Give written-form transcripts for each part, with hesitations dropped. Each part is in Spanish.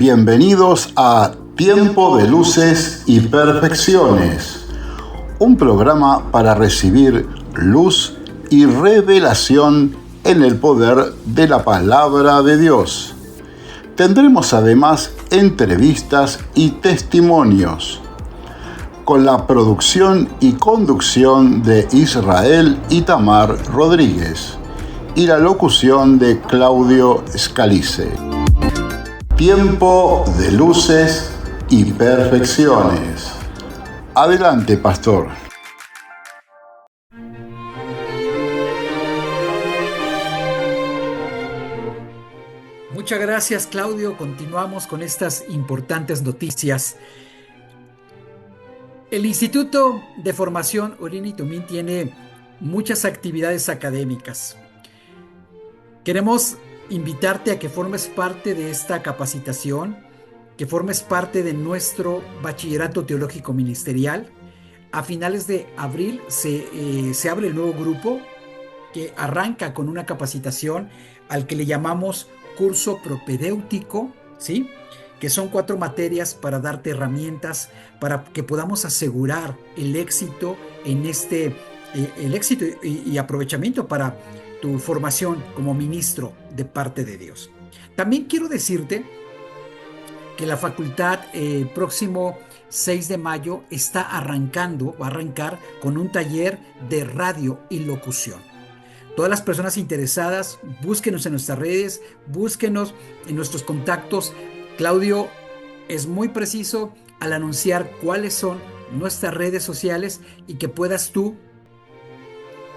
Bienvenidos a Tiempo de Luces y Perfecciones, un programa para recibir luz y revelación en el poder de la palabra de Dios. Tendremos además entrevistas y testimonios, con la producción y conducción de Israel Itamar Rodríguez y la locución de Claudio Scalice. Tiempo de luces y perfecciones. Adelante, pastor. Muchas gracias, Claudio. Continuamos con estas importantes noticias. El Instituto de Formación Urim y Tumim tiene muchas actividades académicas. Queremos invitarte a que formes parte de esta capacitación, que formes parte de nuestro Bachillerato Teológico Ministerial. A finales de abril se abre el nuevo grupo que arranca con una capacitación al que le llamamos curso propedéutico, ¿sí? Que son 4 materias para darte herramientas para que podamos asegurar el éxito en el éxito y aprovechamiento para tu formación como ministro de parte de Dios. También quiero decirte que la facultad próximo 6 de mayo va a arrancar con un taller de radio y locución. Todas las personas interesadas, búsquenos en nuestras redes, búsquenos en nuestros contactos. Claudio es muy preciso al anunciar cuáles son nuestras redes sociales y que puedas tú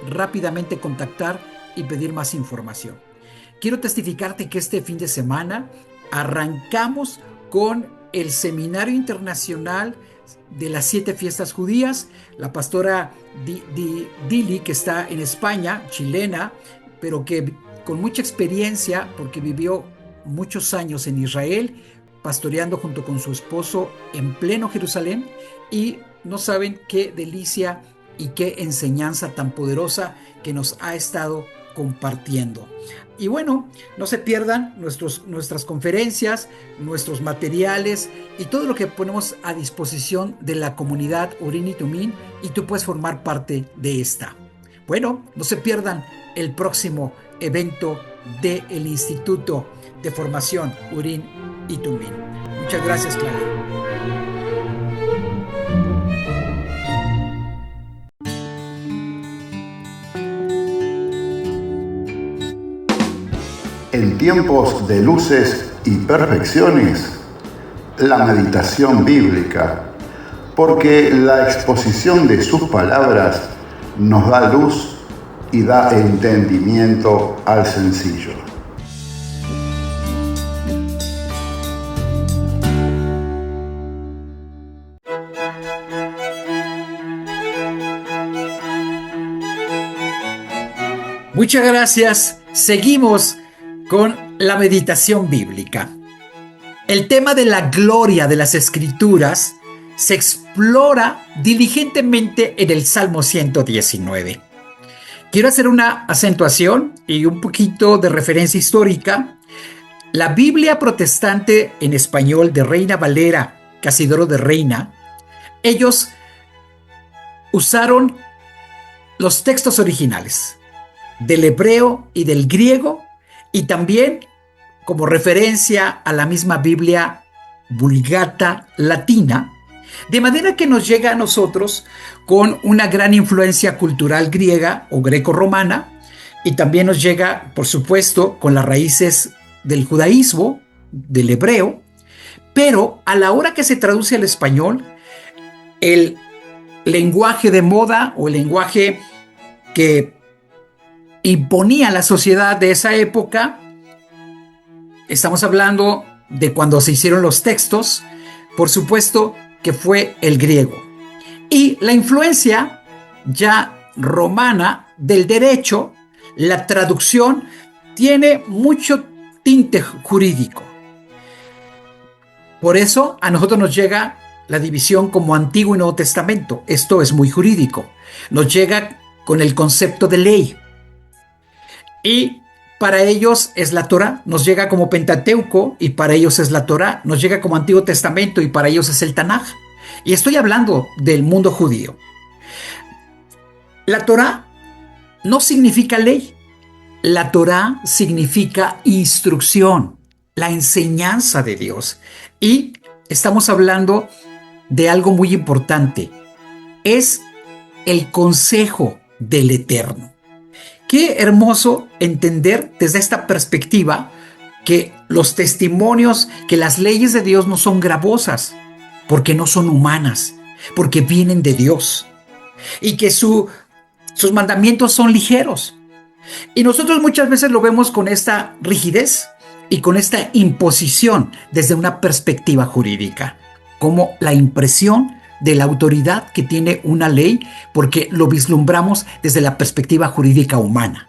rápidamente contactar y pedir más información. Quiero testificarte que este fin de semana arrancamos con el Seminario Internacional de las 7 Fiestas Judías. La pastora Dili, que está en España, chilena, pero que con mucha experiencia, porque vivió muchos años en Israel, pastoreando junto con su esposo en pleno Jerusalén, y no saben qué delicia y qué enseñanza tan poderosa que nos ha estado compartiendo. Y bueno, no se pierdan nuestras conferencias, nuestros materiales y todo lo que ponemos a disposición de la comunidad Urim y Tumim, y tú puedes formar parte de esta. Bueno, no se pierdan el próximo evento del Instituto de Formación Urim y Tumim. Muchas gracias, Claudio. En tiempos de luces y perfecciones, la meditación bíblica, porque la exposición de sus palabras nos da luz y da entendimiento al sencillo. Muchas gracias. Seguimos con la meditación bíblica. El tema de la gloria de las Escrituras se explora diligentemente en el Salmo 119. Quiero hacer una acentuación y un poquito de referencia histórica. La Biblia protestante en español de Reina Valera, Casidoro de Reina, ellos usaron los textos originales del hebreo y del griego, y también como referencia a la misma Biblia Vulgata latina, de manera que nos llega a nosotros con una gran influencia cultural griega o greco-romana, y también nos llega, por supuesto, con las raíces del judaísmo, del hebreo, pero a la hora que se traduce al español, el lenguaje de moda o el lenguaje que imponía la sociedad de esa época, estamos hablando de cuando se hicieron los textos, por supuesto que fue el griego. Y la influencia ya romana del derecho, la traducción, tiene mucho tinte jurídico. Por eso a nosotros nos llega la división como Antiguo y Nuevo Testamento. Esto es muy jurídico. Nos llega con el concepto de ley. Y para ellos es la Torá, nos llega como Pentateuco y para ellos es la Torá, nos llega como Antiguo Testamento y para ellos es el Tanaj. Y estoy hablando del mundo judío. La Torá no significa ley, la Torá significa instrucción, la enseñanza de Dios. Y estamos hablando de algo muy importante, es el consejo del Eterno. Qué hermoso entender desde esta perspectiva que los testimonios, que las leyes de Dios no son gravosas, porque no son humanas, porque vienen de Dios, y que sus mandamientos son ligeros. Y nosotros muchas veces lo vemos con esta rigidez y con esta imposición desde una perspectiva jurídica, como la impresión de la autoridad que tiene una ley, porque lo vislumbramos desde la perspectiva jurídica humana.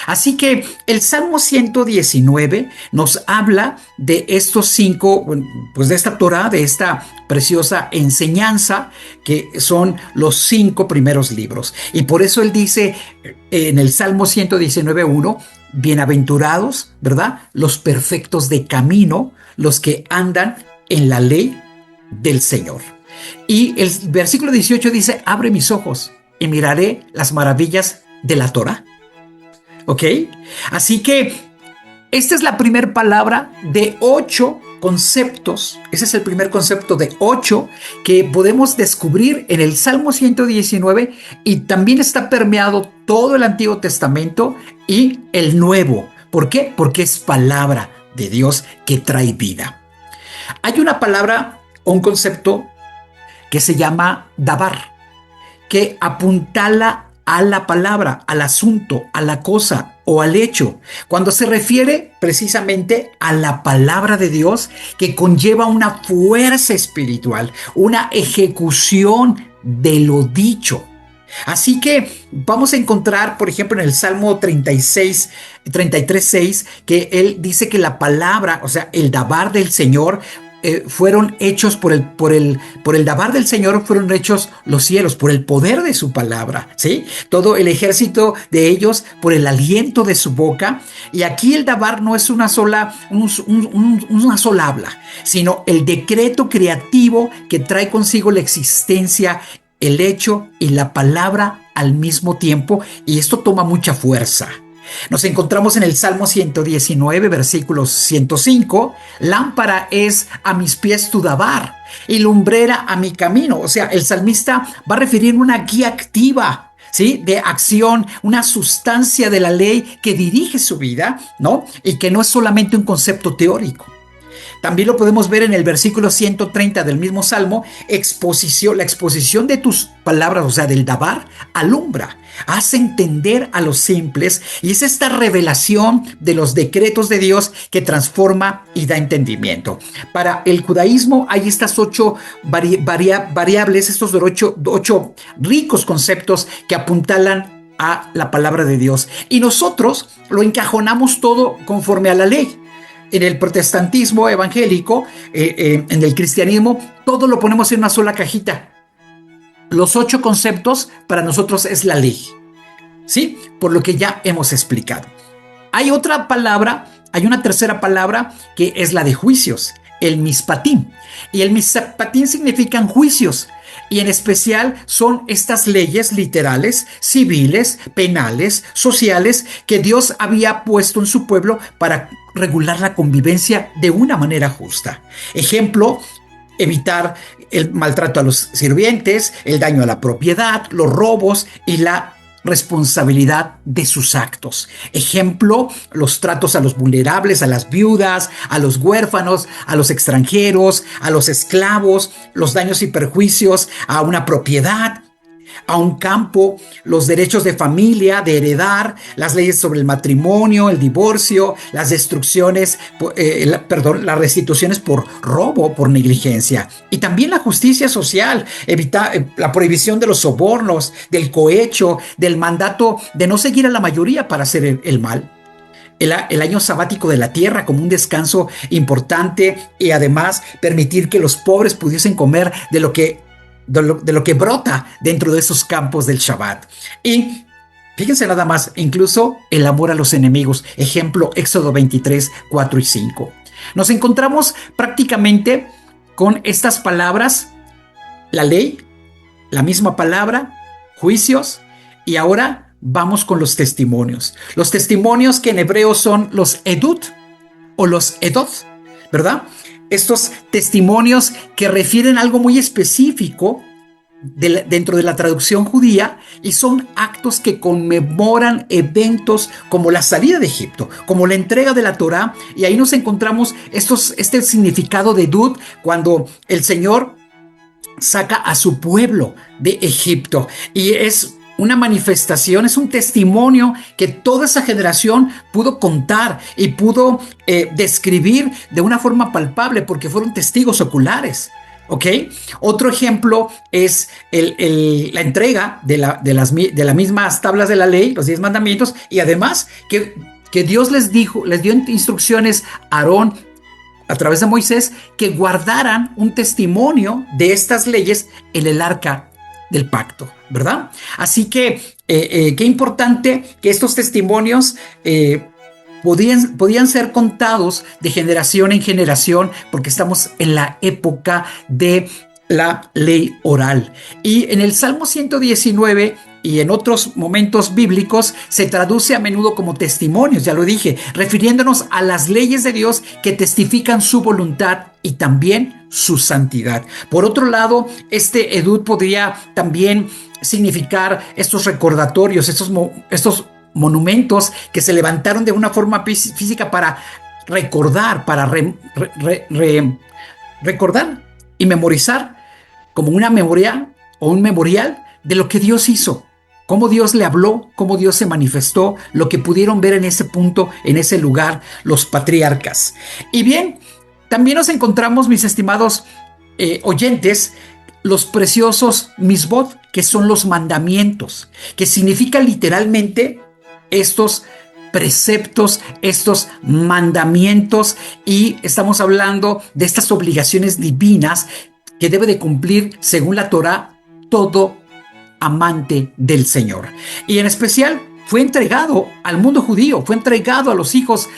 Así que el Salmo 119 nos habla de estos 5, pues de esta Torá, de esta preciosa enseñanza que son los 5 primeros libros. Y por eso él dice en el Salmo 119:1, bienaventurados, ¿verdad? Los perfectos de camino, los que andan en la ley del Señor. Y el versículo 18 dice, abre mis ojos y miraré las maravillas de la Torá. ¿Ok? Así que esta es la primera palabra de 8 conceptos. Ese es el primer concepto de 8 que podemos descubrir en el Salmo 119 y también está permeado todo el Antiguo Testamento y el Nuevo. ¿Por qué? Porque es palabra de Dios que trae vida. Hay una palabra o un concepto que se llama dabar, que apuntala a la palabra, al asunto, a la cosa o al hecho, cuando se refiere precisamente a la palabra de Dios que conlleva una fuerza espiritual, una ejecución de lo dicho. Así que vamos a encontrar, por ejemplo, en el Salmo 33:6, que él dice que la palabra, o sea, el dabar del Señor, fueron hechos por el dabar del Señor, fueron hechos los cielos, por el poder de su palabra, ¿sí? Todo el ejército de ellos por el aliento de su boca. Y aquí el dabar no es una sola habla, sino el decreto creativo que trae consigo la existencia, el hecho y la palabra al mismo tiempo. Y esto toma mucha fuerza. Nos encontramos en el Salmo 119, versículo 105. Lámpara es a mis pies tu dabar y lumbrera a mi camino. O sea, el salmista va a referir una guía activa, ¿sí? De acción, una sustancia de la ley que dirige su vida, ¿no? Y que no es solamente un concepto teórico. También lo podemos ver en el versículo 130 del mismo Salmo, la exposición de tus palabras, o sea, del dabar, alumbra, hace entender a los simples, y es esta revelación de los decretos de Dios que transforma y da entendimiento. Para el judaísmo hay estas 8 variables, estos 8 ricos conceptos que apuntalan a la palabra de Dios, y nosotros lo encajonamos todo conforme a la ley. En el protestantismo evangélico, en el cristianismo, todo lo ponemos en una sola cajita. Los 8 conceptos para nosotros es la ley, ¿sí? Por lo que ya hemos explicado. Hay otra palabra, hay una tercera palabra que es la de juicios, el mispatín. Y el mispatín significan juicios. Y en especial son estas leyes literales, civiles, penales, sociales, que Dios había puesto en su pueblo para regular la convivencia de una manera justa. Ejemplo, evitar el maltrato a los sirvientes, el daño a la propiedad, los robos y la responsabilidad de sus actos. Ejemplo, los tratos a los vulnerables, a las viudas, a los huérfanos, a los extranjeros, a los esclavos, los daños y perjuicios a una propiedad, a un campo, los derechos de familia, de heredar, las leyes sobre el matrimonio, el divorcio, las destrucciones, las restituciones por robo, por negligencia. Y también la justicia social, evitar la prohibición de los sobornos, del cohecho, del mandato de no seguir a la mayoría para hacer el mal. El año sabático de la tierra como un descanso importante y además permitir que los pobres pudiesen comer de lo que brota dentro de esos campos del Shabbat. Y Fíjense nada más, incluso el amor a los enemigos. Ejemplo, Éxodo 23, 4 y 5. Nos encontramos prácticamente con estas palabras, la ley, la misma palabra, juicios, y ahora vamos con los testimonios. Los testimonios que en hebreo son los edut o los edot, ¿verdad? Estos testimonios que refieren a algo muy específico dentro de la traducción judía, y son actos que conmemoran eventos como la salida de Egipto, como la entrega de la Torá, y ahí nos encontramos este significado de edut, cuando el Señor saca a su pueblo de Egipto, y es una manifestación, es un testimonio que toda esa generación pudo contar y pudo describir de una forma palpable, porque fueron testigos oculares. ¿Ok? Otro ejemplo es la entrega de las mismas tablas de la ley, los 10 mandamientos, y además que Dios les dio instrucciones a Aarón a través de Moisés, que guardaran un testimonio de estas leyes en el arca del pacto, ¿verdad? Así que qué importante que estos testimonios podían ser contados de generación en generación, porque estamos en la época de la ley oral. Y en el Salmo 119 y en otros momentos bíblicos se traduce a menudo como testimonios, ya lo dije, refiriéndonos a las leyes de Dios que testifican su voluntad y también su santidad. Por otro lado, este edut podría también significar estos recordatorios, estos monumentos que se levantaron de una forma física para recordar, recordar y memorizar, como una memoria o un memorial de lo que Dios hizo, cómo Dios le habló, cómo Dios se manifestó, lo que pudieron ver en ese punto, en ese lugar, los patriarcas. Y bien, también nos encontramos, mis estimados oyentes, los preciosos misbot, que son los mandamientos, que significa literalmente estos preceptos, estos mandamientos, y estamos hablando de estas obligaciones divinas que debe de cumplir, según la Torá, todo amante del Señor. Y en especial fue entregado al mundo judío, fue entregado a los hijos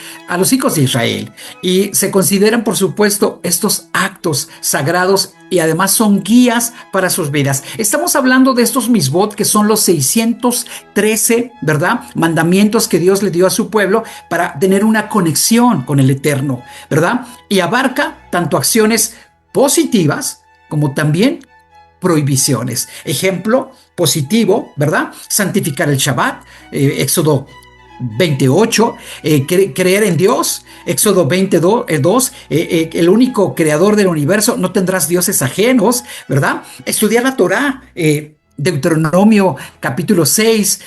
de Israel, y se consideran, por supuesto, estos actos sagrados, y además son guías para sus vidas. Estamos hablando de estos misbot, que son los 613, ¿verdad?, mandamientos que Dios le dio a su pueblo para tener una conexión con el Eterno, ¿verdad? Y abarca tanto acciones positivas como también prohibiciones. Ejemplo positivo, ¿verdad? Santificar el Shabbat, Éxodo 28, creer en Dios, Éxodo 22, el único creador del universo, no tendrás dioses ajenos, ¿verdad? Estudiar la Torá, Deuteronomio capítulo 6,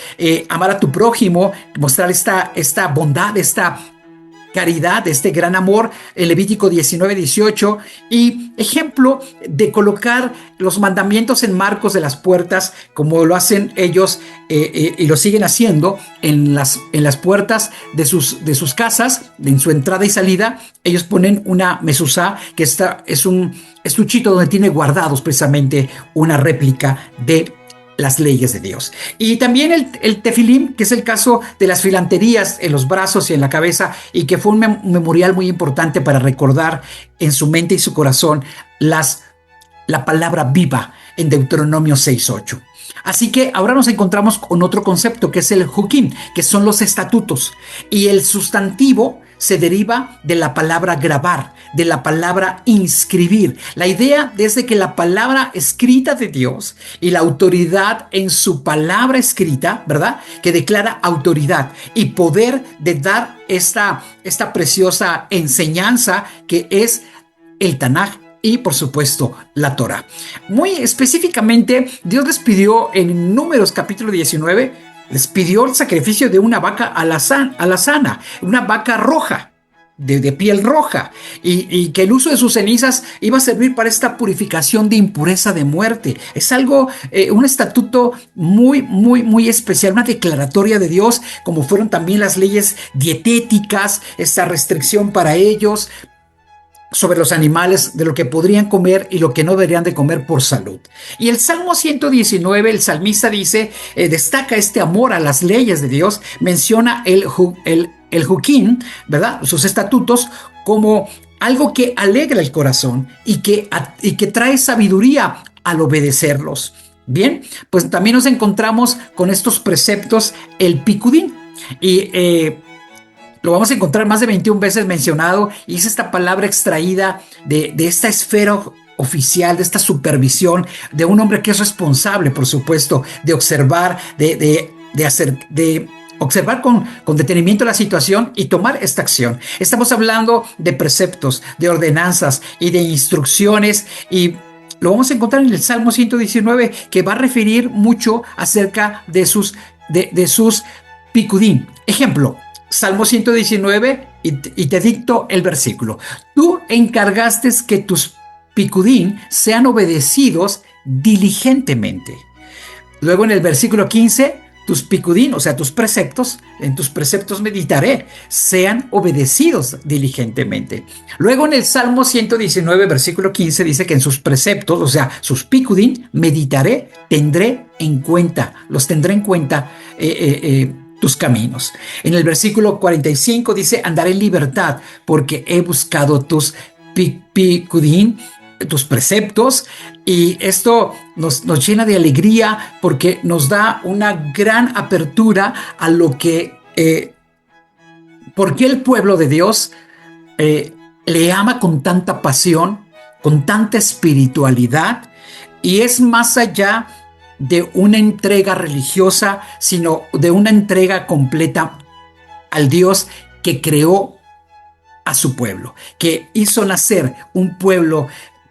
amar a tu prójimo, mostrar esta bondad, esta caridad, este gran amor, el Levítico 19, 18, y ejemplo de colocar los mandamientos en marcos de las puertas, como lo hacen ellos y lo siguen haciendo en las puertas de sus casas, en su entrada y salida. Ellos ponen una mezuzá, que es un estuchito donde tiene guardados precisamente una réplica de las leyes de Dios. Y también el tefilim, que es el caso de las filanterías en los brazos y en la cabeza, y que fue un memorial muy importante para recordar en su mente y su corazón la palabra viva en Deuteronomio 6:8. Así que ahora nos encontramos con otro concepto, que es el hukim, que son los estatutos, y el sustantivo se deriva de la palabra grabar, de la palabra inscribir. La idea es de que la palabra escrita de Dios y la autoridad en su palabra escrita, ¿verdad?, que declara autoridad y poder de dar esta preciosa enseñanza que es el Tanaj y, por supuesto, la Torá. Muy específicamente, Dios les pidió en Números capítulo 19, les pidió el sacrificio de una vaca alazana, una vaca roja, de piel roja, y que el uso de sus cenizas iba a servir para esta purificación de impureza de muerte. Es algo, un estatuto muy, muy, muy especial, una declaratoria de Dios, como fueron también las leyes dietéticas, esta restricción para ellos. sobre los animales, de lo que podrían comer y lo que no deberían de comer por salud. Y el Salmo 119, el salmista dice, destaca este amor a las leyes de Dios, menciona el Juquín, ¿verdad? Sus estatutos, como algo que alegra el corazón y que trae sabiduría al obedecerlos. Bien, pues también nos encontramos con estos preceptos, el picudín. Y lo vamos a encontrar más de 21 veces mencionado, y es esta palabra extraída de esta esfera oficial, de esta supervisión, de un hombre que es responsable, por supuesto, de observar, de observar con detenimiento la situación y tomar esta acción. Estamos hablando de preceptos, de ordenanzas y de instrucciones, y lo vamos a encontrar en el Salmo 119, que va a referir mucho acerca de sus picudín. Ejemplo, Salmo 119, y te dicto el versículo. Tú encargaste que tus picudín sean obedecidos diligentemente. Luego en el versículo 15, tus picudín, o sea, tus preceptos, en tus preceptos meditaré, sean obedecidos diligentemente. Luego en el Salmo 119, versículo 15, dice que en sus preceptos, o sea, sus picudín, meditaré, los tendré en cuenta tus caminos. En el versículo 45 dice, andaré en libertad porque he buscado tus picudín, tus preceptos, y esto nos llena de alegría porque nos da una gran apertura a lo que, por qué el pueblo de Dios le ama con tanta pasión, con tanta espiritualidad, y es más allá de una entrega religiosa, sino de una entrega completa al Dios que creó a su pueblo, que hizo nacer un pueblo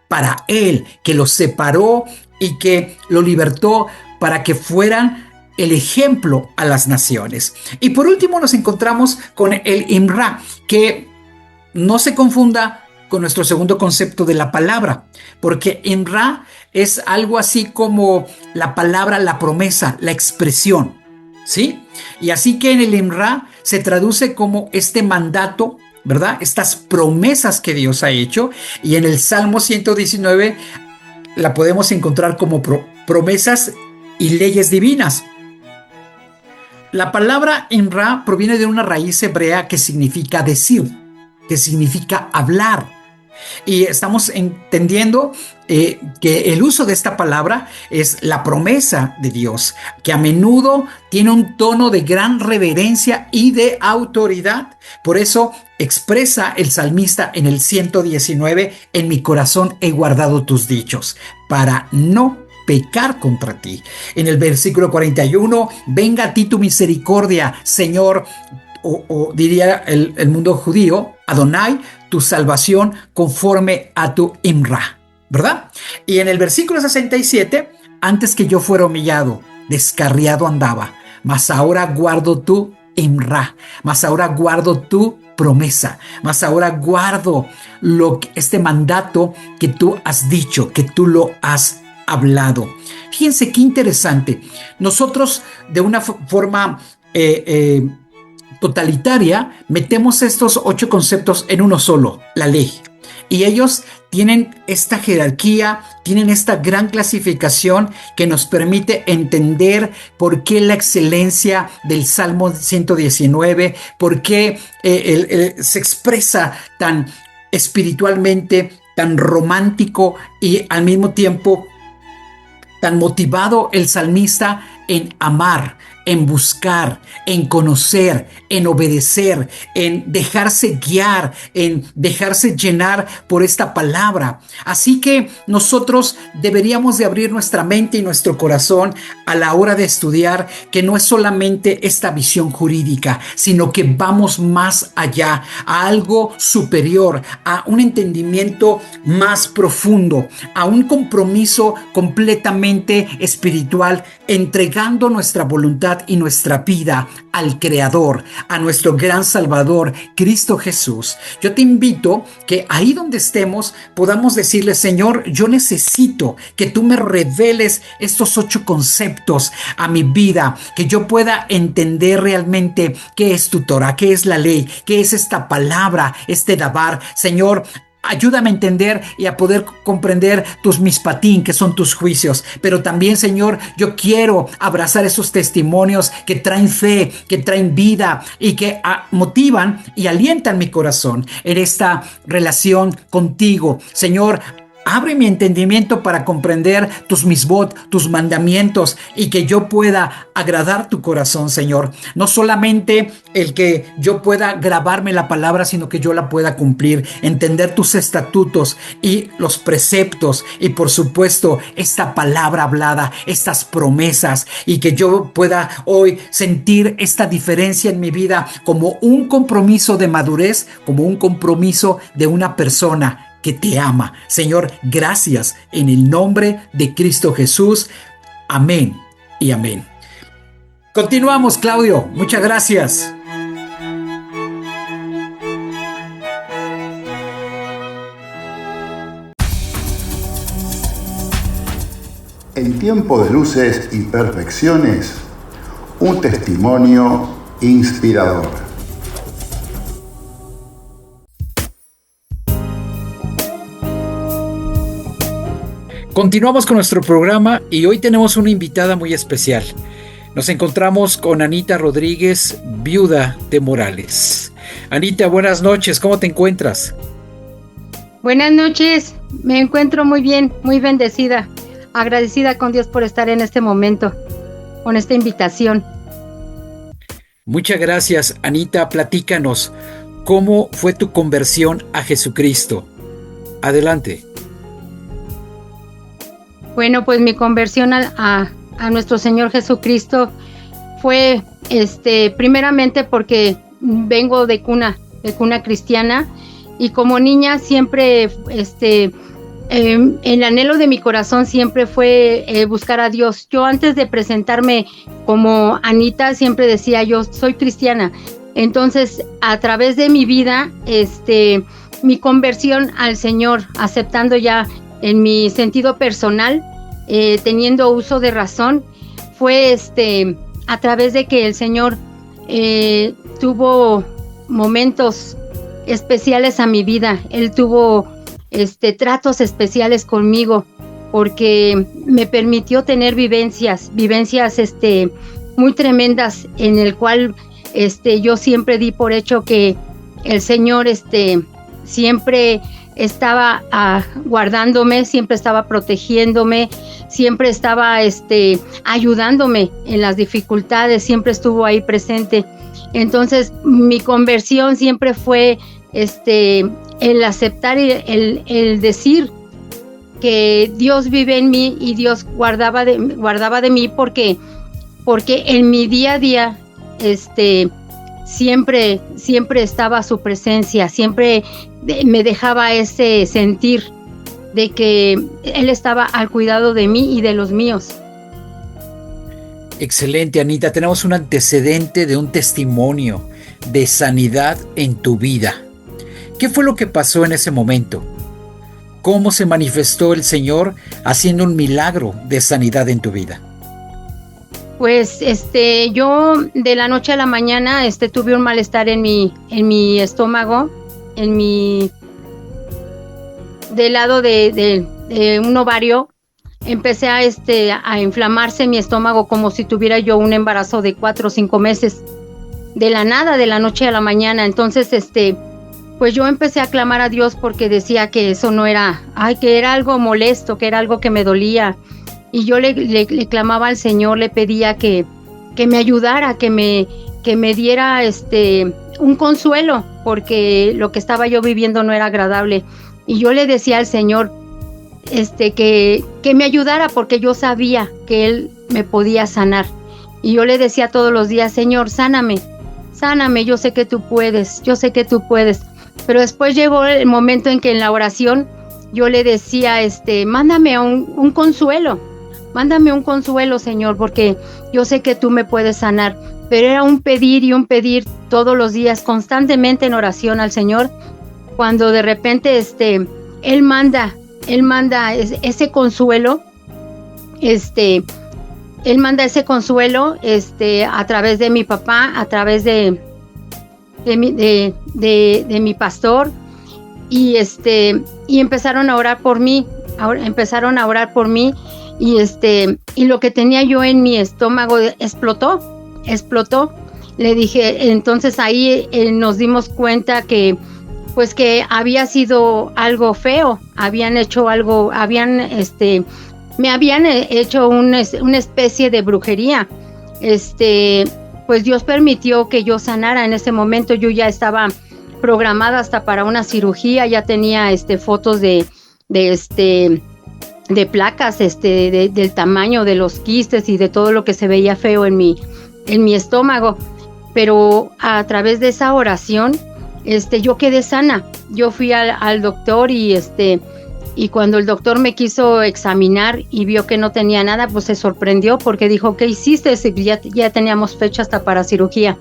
para Él, que lo separó y que lo libertó para que fueran el ejemplo a las naciones. Y por último nos encontramos con el Imra, que no se confunda con nuestro segundo concepto de la palabra, porque Imra es algo así como la palabra, la promesa, la expresión, ¿sí? Y así que en el Imra se traduce como este mandato, ¿verdad? Estas promesas que Dios ha hecho, y en el Salmo 119 la podemos encontrar como promesas y leyes divinas. La palabra Imra proviene de una raíz hebrea que significa decir, que significa hablar. Y estamos entendiendo que el uso de esta palabra es la promesa de Dios, que a menudo tiene un tono de gran reverencia y de autoridad. Por eso expresa el salmista en el 119, en mi corazón he guardado tus dichos, para no pecar contra ti. En el versículo 41, venga a ti tu misericordia, Señor, o diría el mundo judío, Adonai, tu salvación conforme a tu Imra, ¿verdad? Y en el versículo 67, antes que yo fuera humillado, descarriado andaba, mas ahora guardo tu Imra, mas ahora guardo tu promesa, mas ahora guardo este mandato que tú has dicho, que tú lo has hablado. Fíjense qué interesante. Nosotros de una forma totalitaria metemos estos 8 conceptos en uno solo, la ley. Y ellos tienen esta jerarquía, tienen esta gran clasificación que nos permite entender por qué la excelencia del Salmo 119, por qué se expresa tan espiritualmente, tan romántico y al mismo tiempo tan motivado el salmista en amar, en buscar, en conocer, en obedecer, en dejarse guiar, en dejarse llenar por esta palabra. Así que nosotros deberíamos de abrir nuestra mente y nuestro corazón a la hora de estudiar, que no es solamente esta visión jurídica, sino que vamos más allá, a algo superior, a un entendimiento más profundo, a un compromiso completamente espiritual, entregando nuestra voluntad y nuestra vida al Creador, a nuestro gran Salvador, Cristo Jesús. Yo te invito que ahí donde estemos podamos decirle, Señor, yo necesito que tú me reveles estos 8 conceptos a mi vida, que yo pueda entender realmente qué es tu Torah, qué es la ley, qué es esta palabra, este dabar. Señor, ayúdame a entender y a poder comprender tus mishpatim, que son tus juicios. Pero también, Señor, yo quiero abrazar esos testimonios que traen fe, que traen vida y que motivan y alientan mi corazón en esta relación contigo. Señor, abre mi entendimiento para comprender tus misbot, tus mandamientos, y que yo pueda agradar tu corazón, Señor. No solamente el que yo pueda grabarme la palabra, sino que yo la pueda cumplir, entender tus estatutos y los preceptos, y por supuesto esta palabra hablada, estas promesas, y que yo pueda hoy sentir esta diferencia en mi vida como un compromiso de madurez, como un compromiso de una persona que te ama. Señor, gracias en el nombre de Cristo Jesús. Amén y amén. Continuamos, Claudio. Muchas gracias. En tiempo de luces y perfecciones, un testimonio inspirador. Continuamos con nuestro programa y hoy tenemos una invitada muy especial. Nos encontramos con Anita Rodríguez, viuda de Morales. Anita, buenas noches, ¿cómo te encuentras? Buenas noches, me encuentro muy bien, muy bendecida, agradecida con Dios por estar en este momento, con esta invitación. Muchas gracias, Anita, platícanos, ¿cómo fue tu conversión a Jesucristo? Adelante. Bueno, pues mi conversión a nuestro Señor Jesucristo fue primeramente porque vengo de cuna cristiana, y como niña siempre el anhelo de mi corazón siempre fue buscar a Dios. Yo antes de presentarme como Anita siempre decía, yo soy cristiana. Entonces, a través de mi vida, mi conversión al Señor, aceptando ya en mi sentido personal, teniendo uso de razón, fue a través de que el Señor tuvo momentos especiales a mi vida. Él tuvo tratos especiales conmigo, porque me permitió tener vivencias muy tremendas, en el cual yo siempre di por hecho que el Señor siempre estaba guardándome, siempre estaba protegiéndome, siempre estaba ayudándome en las dificultades, siempre estuvo ahí presente. Entonces mi conversión siempre fue el aceptar y el decir que Dios vive en mí y Dios guardaba de mí, porque en mi día a día siempre estaba su presencia, siempre me dejaba ese sentir de que Él estaba al cuidado de mí y de los míos. Excelente, Anita. Tenemos un antecedente de un testimonio de sanidad en tu vida. ¿Qué fue lo que pasó en ese momento? ¿Cómo se manifestó el Señor haciendo un milagro de sanidad en tu vida? Pues yo de la noche a la mañana tuve un malestar en mi estómago, del lado de un ovario. Empecé a inflamarse mi estómago como si tuviera yo un embarazo de 4 o 5 meses, de la nada, de la noche a la mañana. Entonces pues yo empecé a clamar a Dios, porque decía que eso no era, que era algo molesto, que era algo que me dolía. Y yo le clamaba al Señor, le pedía que me ayudara, que me diera un consuelo, porque lo que estaba yo viviendo no era agradable. Y yo le decía al Señor que me ayudara, porque yo sabía que Él me podía sanar. Y yo le decía todos los días, Señor, sáname, yo sé que tú puedes. Pero después llegó el momento en que en la oración yo le decía, mándame un consuelo, Señor, porque yo sé que tú me puedes sanar. Pero era un pedir y un pedir todos los días, constantemente en oración al Señor, cuando de repente Él manda ese consuelo, Él manda ese consuelo a través de mi papá, a través de mi pastor, y empezaron a orar por mí, y lo que tenía yo en mi estómago explotó. Le dije, entonces ahí nos dimos cuenta que pues que había sido algo feo, habían hecho algo, me habían hecho una especie de brujería. Pues Dios permitió que yo sanara. En ese momento yo ya estaba programada hasta para una cirugía, ya tenía fotos de placas, del tamaño de los quistes y de todo lo que se veía feo en mi estómago. Pero a través de esa oración, yo quedé sana. Yo fui al doctor y cuando el doctor me quiso examinar y vio que no tenía nada, pues se sorprendió porque dijo, ¿qué hiciste? Ya teníamos fecha hasta para cirugía.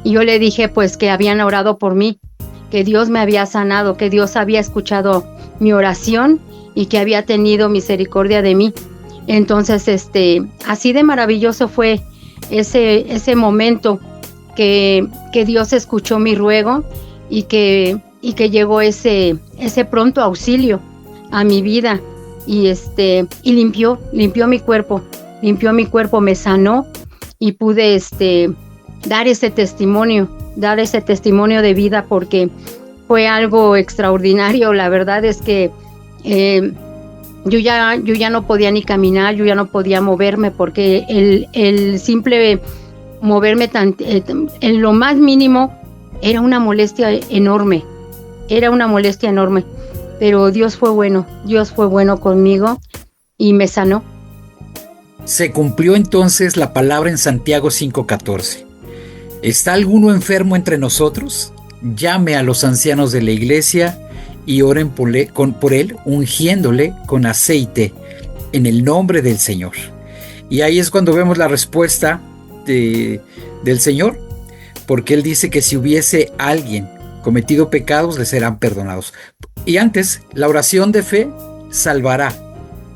Y yo le dije, pues, que habían orado por mí, que Dios me había sanado, que Dios había escuchado mi oración y que había tenido misericordia de mí. Entonces, así de maravilloso fue ese momento que Dios escuchó mi ruego y que llegó ese pronto auxilio a mi vida y limpió mi cuerpo, me sanó y pude dar ese testimonio de vida, porque fue algo extraordinario. La verdad es que yo ya no podía ni caminar, yo ya no podía moverme, porque el simple moverme en lo más mínimo era una molestia enorme, pero Dios fue bueno conmigo y me sanó. Se cumplió entonces la palabra en Santiago 5:14. ¿Está alguno enfermo entre nosotros? Llame a los ancianos de la iglesia y oren por él, ungiéndole con aceite en el nombre del Señor. Y ahí es cuando vemos la respuesta del Señor, porque Él dice que si hubiese alguien cometido pecados, le serán perdonados. Y antes, la oración de fe salvará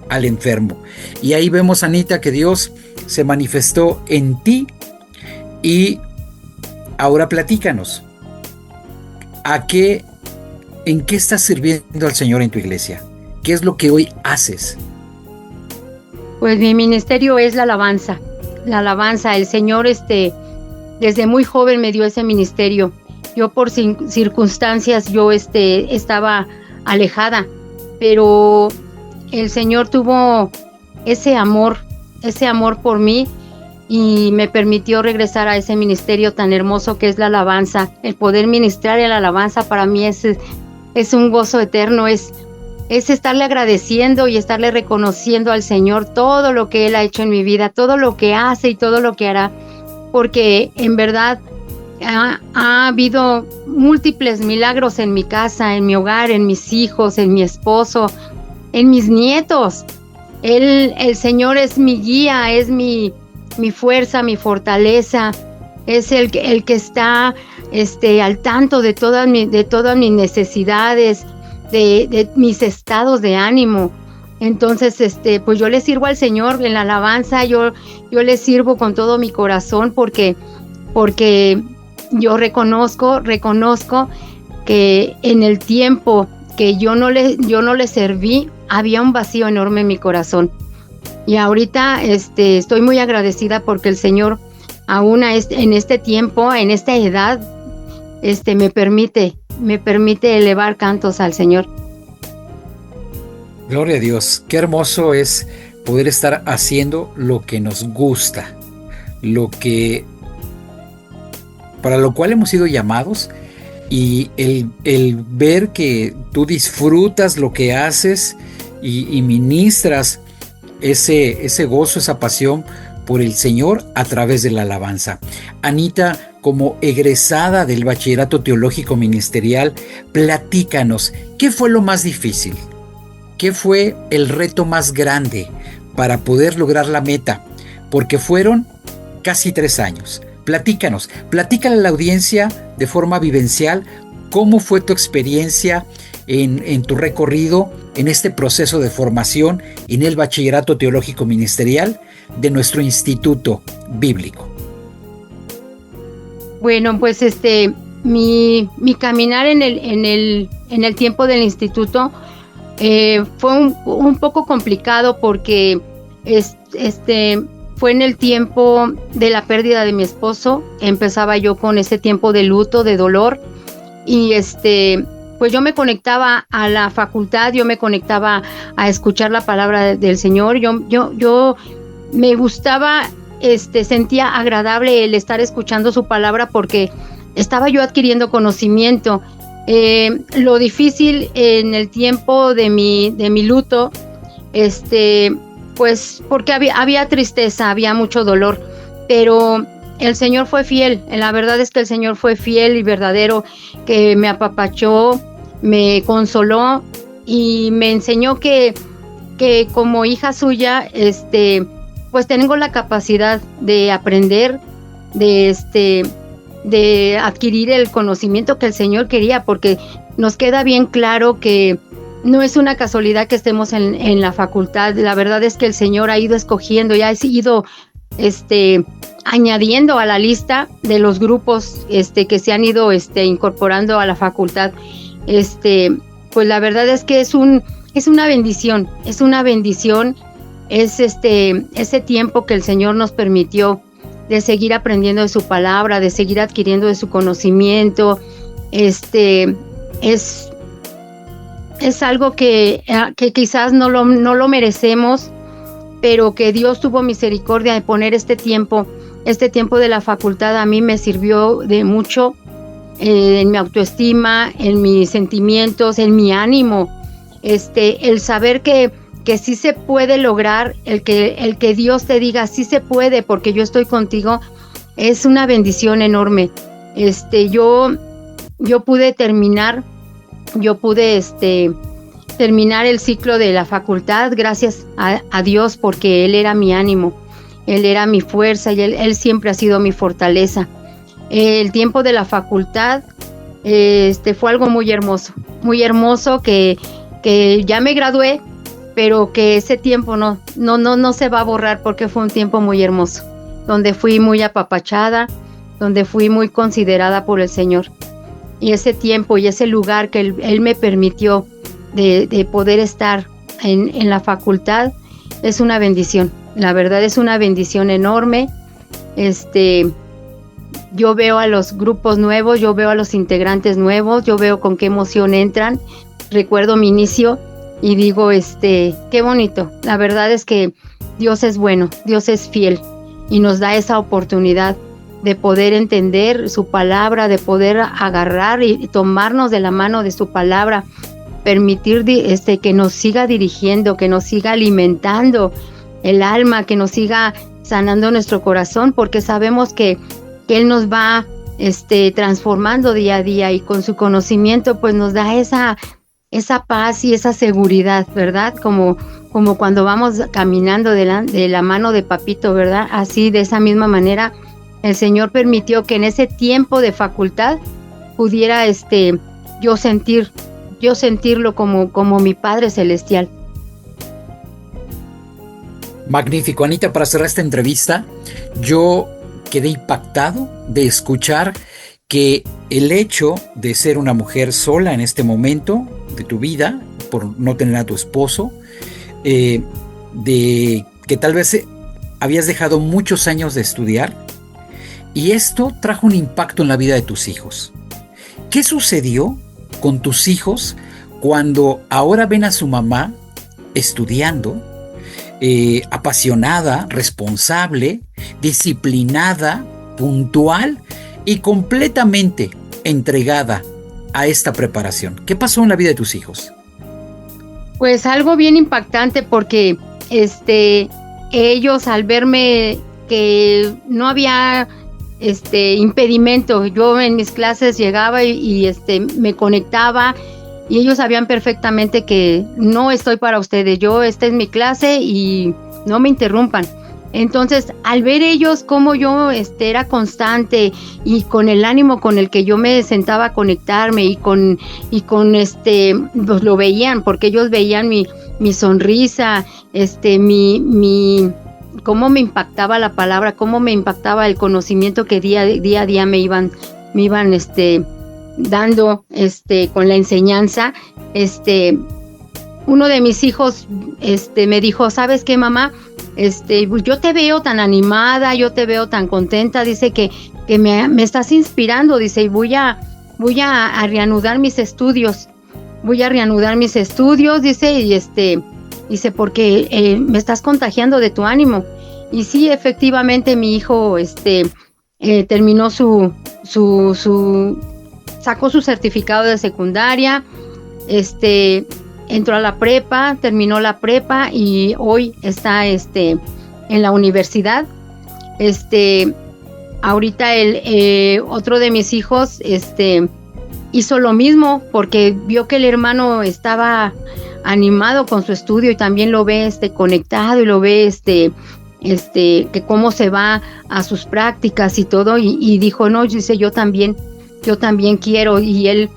al enfermo. Y ahí vemos, Anita, que Dios se manifestó en ti. Y ahora platícanos, ¿en qué estás sirviendo al Señor en tu iglesia? ¿Qué es lo que hoy haces? Pues mi ministerio es la alabanza. El Señor desde muy joven me dio ese ministerio. Yo por circunstancias estaba alejada, pero el Señor tuvo ese amor por mí y me permitió regresar a ese ministerio tan hermoso que es la alabanza. El poder ministrar en la alabanza para mí es un gozo eterno, es estarle agradeciendo y estarle reconociendo al Señor todo lo que Él ha hecho en mi vida, todo lo que hace y todo lo que hará, porque en verdad ha habido múltiples milagros en mi casa, en mi hogar, en mis hijos, en mi esposo, en mis nietos. El Señor es mi guía, es mi fuerza, mi fortaleza, es el que está al tanto de todas mis necesidades, de mis estados de ánimo. Entonces, pues yo le sirvo al Señor en la alabanza, yo le sirvo con todo mi corazón, porque yo reconozco que en el tiempo que yo no le serví, había un vacío enorme en mi corazón. Y ahorita estoy muy agradecida porque el Señor aún en este tiempo, en esta edad, me permite elevar cantos al Señor. Gloria a Dios, qué hermoso es poder estar haciendo lo que nos gusta, para lo cual hemos sido llamados, y el ver que tú disfrutas lo que haces y ministras ese gozo, esa pasión por el Señor a través de la alabanza. Anita, como egresada del Bachillerato Teológico Ministerial, platícanos, ¿qué fue lo más difícil? ¿Qué fue el reto más grande para poder lograr la meta? Porque fueron casi 3 años. Platícale a la audiencia de forma vivencial cómo fue tu experiencia en tu recorrido, en este proceso de formación en el Bachillerato Teológico Ministerial de nuestro Instituto Bíblico. Bueno, pues mi caminar en el tiempo del instituto fue un poco complicado porque fue en el tiempo de la pérdida de mi esposo. Empezaba yo con ese tiempo de luto, de dolor, y pues yo me conectaba a la facultad, yo me conectaba a escuchar la palabra del Señor. Yo me gustaba, sentía agradable el estar escuchando su palabra porque estaba yo adquiriendo conocimiento. Lo difícil en el tiempo de mi luto, pues porque había tristeza, había mucho dolor, pero el Señor fue fiel. La verdad es que el Señor fue fiel y verdadero, que me apapachó, me consoló y me enseñó que como hija suya, pues tengo la capacidad de aprender, de adquirir el conocimiento que el Señor quería, porque nos queda bien claro que no es una casualidad que estemos en la facultad. La verdad es que el Señor ha ido escogiendo y ha ido añadiendo a la lista de los grupos que se han ido incorporando a la facultad. Pues la verdad es que es una bendición, es ese tiempo que el Señor nos permitió de seguir aprendiendo de su palabra, de seguir adquiriendo de su conocimiento. Es algo que quizás no lo merecemos, pero que Dios tuvo misericordia de poner este tiempo de la facultad. A mí me sirvió de mucho en mi autoestima, en mis sentimientos, en mi ánimo, el saber que sí se puede lograr, el que Dios te diga sí se puede porque yo estoy contigo, es una bendición enorme. Yo pude terminar el ciclo de la facultad gracias a Dios, porque Él era mi ánimo, Él era mi fuerza y Él siempre ha sido mi fortaleza. El tiempo de la facultad fue algo muy hermoso que ya me gradué, pero que ese tiempo no se va a borrar, porque fue un tiempo muy hermoso, donde fui muy apapachada, donde fui muy considerada por el Señor. Y ese tiempo y ese lugar que Él me permitió de poder estar en la facultad es una bendición. La verdad es una bendición enorme. Yo veo a los grupos nuevos, yo veo a los integrantes nuevos, yo veo con qué emoción entran. Recuerdo mi inicio y digo, qué bonito. La verdad es que Dios es bueno, Dios es fiel y nos da esa oportunidad de poder entender su palabra, de poder agarrar y tomarnos de la mano de su palabra, permitir que nos siga dirigiendo, que nos siga alimentando el alma, que nos siga sanando nuestro corazón, porque sabemos que Él nos va transformando día a día, y con su conocimiento pues nos da esa paz y esa seguridad, ¿verdad? Como cuando vamos caminando de la mano de papito, ¿verdad? Así, de esa misma manera, el Señor permitió que en ese tiempo de facultad pudiera yo sentirlo como mi Padre Celestial. Magnífico, Anita. Para cerrar esta entrevista, yo quedé impactado de escuchar que el hecho de ser una mujer sola en este momento de tu vida, por no tener a tu esposo, de que tal vez habías dejado muchos años de estudiar, y esto trajo un impacto en la vida de tus hijos. ¿Qué sucedió con tus hijos cuando ahora ven a su mamá estudiando, apasionada, responsable, disciplinada, puntual y completamente entregada a esta preparación? ¿Qué pasó en la vida de tus hijos? Pues algo bien impactante, porque ellos, al verme que no había impedimento, yo en mis clases llegaba y me conectaba, y ellos sabían perfectamente que no estoy para ustedes, esta es mi clase y no me interrumpan. Entonces, al ver ellos cómo yo era constante y con el ánimo con el que yo me sentaba a conectarme y con pues lo veían, porque ellos veían mi sonrisa, cómo me impactaba la palabra, cómo me impactaba el conocimiento que día a día me iban dando con la enseñanza. Uno de mis hijos me dijo, ¿sabes qué, mamá? Yo te veo tan animada, yo te veo tan contenta, dice que me estás inspirando, dice, y voy a reanudar mis estudios. Dice, y dice, porque me estás contagiando de tu ánimo. Y sí, efectivamente, mi hijo terminó sacó su certificado de secundaria, entró a la prepa, terminó la prepa y hoy está en la universidad. Ahorita otro de mis hijos hizo lo mismo porque vio que el hermano estaba animado con su estudio y también lo ve conectado y lo ve que cómo se va a sus prácticas y todo, y dijo, no, dice, yo también quiero, y él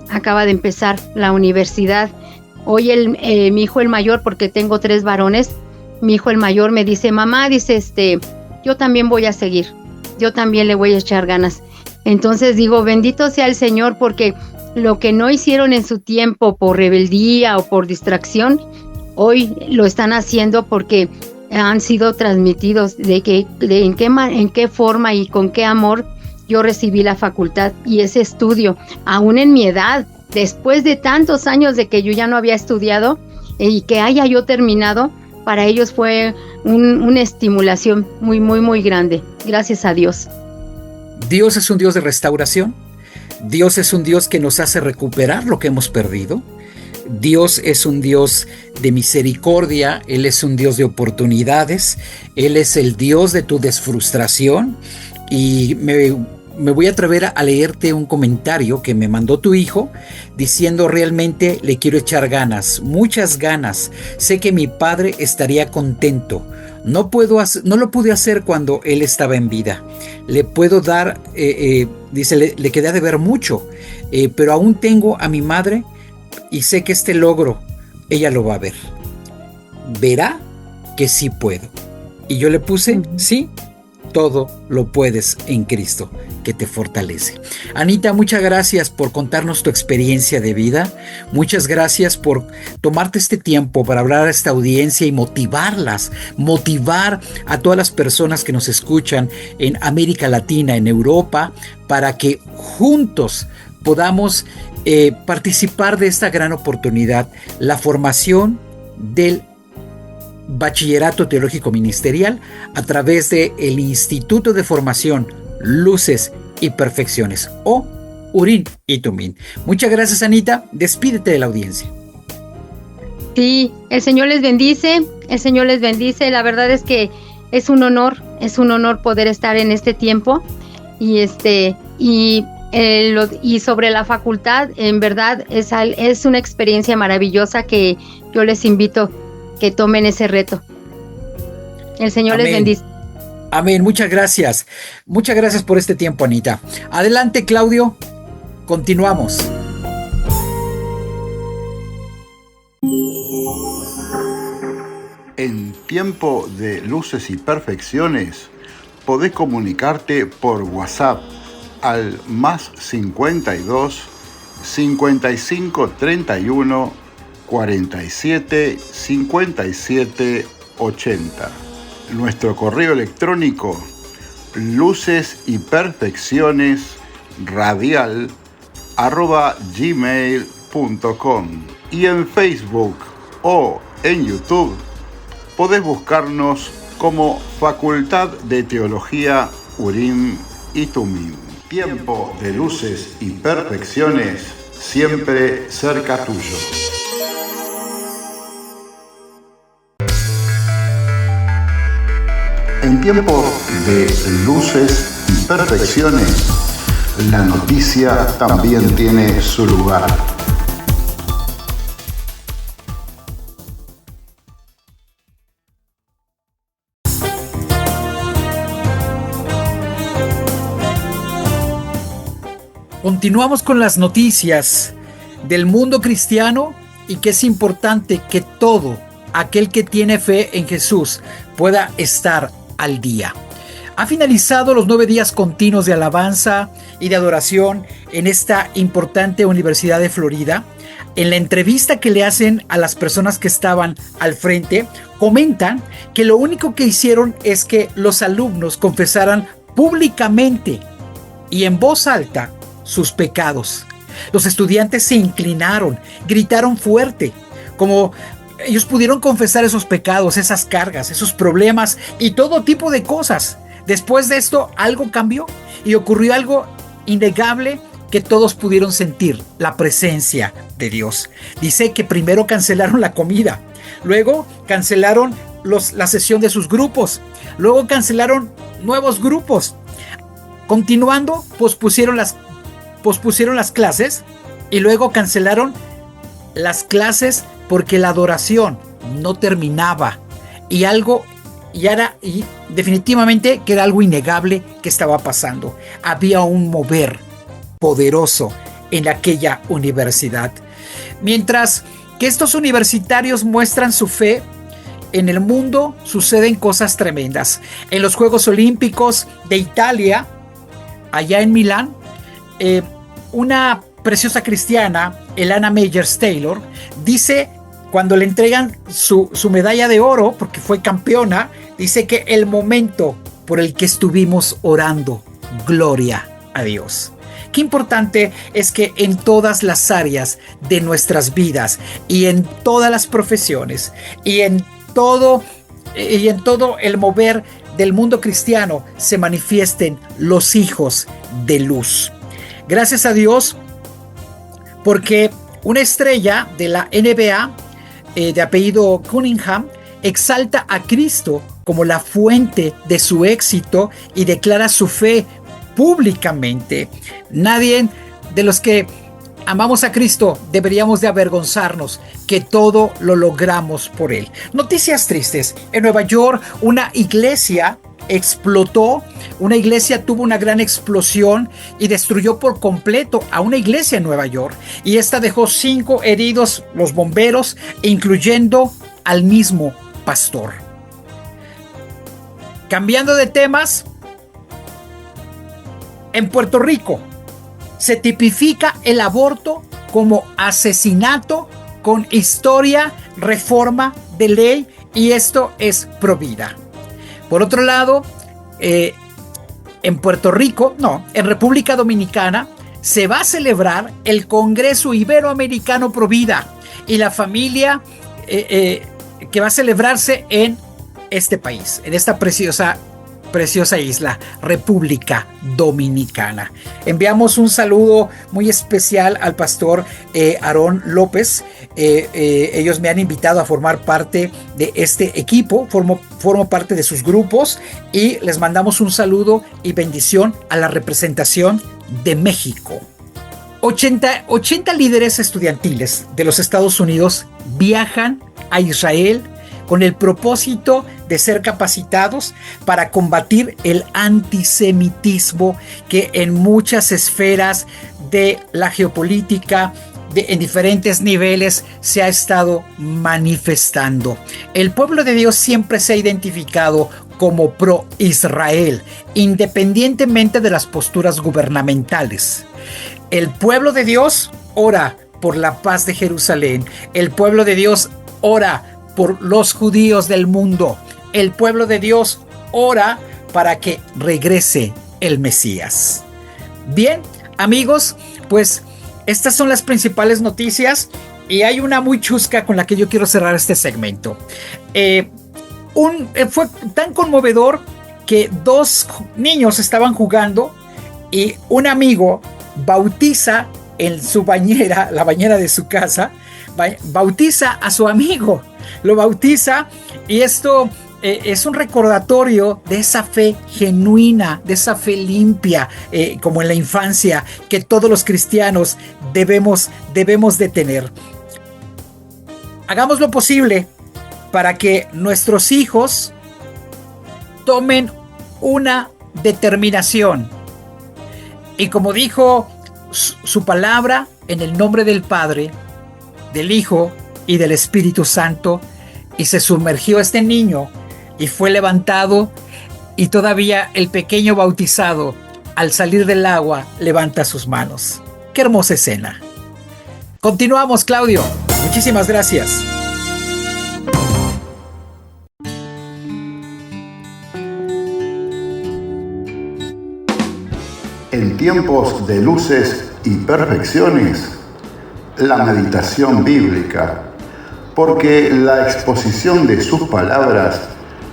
acaba de empezar la universidad. Hoy mi hijo el mayor, porque tengo 3 varones, mi hijo el mayor me dice, mamá, dice, yo también voy a seguir, yo también le voy a echar ganas. Entonces digo, bendito sea el Señor, porque lo que no hicieron en su tiempo por rebeldía o por distracción, hoy lo están haciendo porque han sido transmitidos en qué forma y con qué amor yo recibí la facultad y ese estudio, aún en mi edad, después de tantos años de que yo ya no había estudiado y que haya yo terminado, para ellos fue una estimulación muy, muy, muy grande. Gracias a Dios. Dios es un Dios de restauración. Dios es un Dios que nos hace recuperar lo que hemos perdido. Dios es un Dios de misericordia, Él es un Dios de oportunidades, Él es el Dios de tu desfrustración. Y me voy a atrever a leerte un comentario que me mandó tu hijo diciendo, realmente le quiero echar ganas, muchas ganas, sé que mi padre estaría contento. No lo pude hacer cuando él estaba en vida. Le puedo dar, dice, le quedé a deber mucho, pero aún tengo a mi madre y sé que este logro ella lo va a ver. Verá que sí puedo. Y yo le puse, sí, todo lo puedes en Cristo, que te fortalece. Anita, muchas gracias por contarnos tu experiencia de vida. Muchas gracias por tomarte este tiempo para hablar a esta audiencia y motivar a todas las personas que nos escuchan en América Latina, en Europa, para que juntos podamos participar de esta gran oportunidad, la formación del Bachillerato Teológico Ministerial a través del Instituto de Formación Luces y Perfecciones, o Urim y Tumim. Muchas gracias, Anita. Despídete de la audiencia. Sí, el Señor les bendice, la verdad es que es un honor poder estar en este tiempo y sobre la facultad, en verdad es una experiencia maravillosa que yo les invito que tomen ese reto. El Señor les bendice. Amén, muchas gracias. Muchas gracias por este tiempo, Anita. Adelante, Claudio, continuamos. En tiempo de luces y perfecciones, podés comunicarte por WhatsApp al +52 55 31 47 57 80. Nuestro correo electrónico lucesyperfeccionesradial@gmail.com, y en Facebook o en YouTube podés buscarnos como Facultad de Teología Urim y Tumim. Tiempo de luces y perfecciones, siempre cerca tuyo. En tiempo de luces y perfecciones, la noticia también tiene su lugar. Continuamos con las noticias del mundo cristiano, y que es importante que todo aquel que tiene fe en Jesús pueda estar al día. Ha finalizado los 9 días continuos de alabanza y de adoración en esta importante Universidad de Florida. En la entrevista que le hacen a las personas que estaban al frente, comentan que lo único que hicieron es que los alumnos confesaran públicamente y en voz alta sus pecados. Los estudiantes se inclinaron, gritaron fuerte, como ellos pudieron confesar esos pecados, esas cargas, esos problemas y todo tipo de cosas. Después de esto, algo cambió y ocurrió algo innegable que todos pudieron sentir: la presencia de Dios. Dice que primero cancelaron la comida, luego cancelaron la sesión de sus grupos, luego cancelaron nuevos grupos. Continuando, pospusieron las clases y luego cancelaron las clases porque la adoración no terminaba y definitivamente que era algo innegable que estaba pasando. Había un mover poderoso en aquella universidad. Mientras que estos universitarios muestran su fe, en el mundo suceden cosas tremendas. En los Juegos Olímpicos de Italia, allá en Milán, una preciosa cristiana, Elana Meyers Taylor, dice, cuando le entregan su medalla de oro, porque fue campeona, dice que el momento por el que estuvimos orando, gloria a Dios. Qué importante es que en todas las áreas de nuestras vidas y en todas las profesiones y en todo el mover del mundo cristiano se manifiesten los hijos de luz. Gracias a Dios, porque una estrella de la NBA de apellido Cunningham exalta a Cristo como la fuente de su éxito y declara su fe públicamente. Nadie de los que amamos a Cristo deberíamos de avergonzarnos, que todo lo logramos por Él. Noticias tristes. En Nueva York, una iglesia explotó. Una iglesia tuvo una gran explosión y destruyó por completo a una iglesia en Nueva York. Y esta dejó 5 heridos, los bomberos, incluyendo al mismo pastor. Cambiando de temas, en Puerto Rico se tipifica el aborto como asesinato con historia, reforma de ley, y esto es provida. Por otro lado, en Puerto Rico, en República Dominicana, se va a celebrar el Congreso Iberoamericano Provida y la familia que va a celebrarse en este país, en esta preciosa isla, República Dominicana. Enviamos un saludo muy especial al pastor Aarón López. Ellos me han invitado a formar parte de este equipo, formo parte de sus grupos y les mandamos un saludo y bendición a la representación de México. 80 líderes estudiantiles de los Estados Unidos viajan a Israel con el propósito de ser capacitados para combatir el antisemitismo que en muchas esferas de la geopolítica, en diferentes niveles, se ha estado manifestando. El pueblo de Dios siempre se ha identificado como pro-Israel, independientemente de las posturas gubernamentales. El pueblo de Dios ora por la paz de Jerusalén. El pueblo de Dios ora por los judíos del mundo. El pueblo de Dios ora para que regrese el Mesías. Bien, amigos, pues estas son las principales noticias y hay una muy chusca con la que yo quiero cerrar este segmento. Fue tan conmovedor que 2 niños estaban jugando y un amigo bautiza en su bañera, la bañera de su casa, bautiza a su amigo. Lo bautiza y esto es un recordatorio de esa fe genuina, de esa fe limpia, como en la infancia, que todos los cristianos debemos de tener. Hagamos lo posible para que nuestros hijos tomen una determinación. Y como dijo su palabra, en el nombre del Padre, del Hijo y del Espíritu Santo, y se sumergió este niño y fue levantado y todavía el pequeño bautizado, al salir del agua, levanta sus manos. ¡Qué hermosa escena! Continuamos, Claudio. Muchísimas gracias. En tiempos de luces y perfecciones, la meditación bíblica, porque la exposición de sus palabras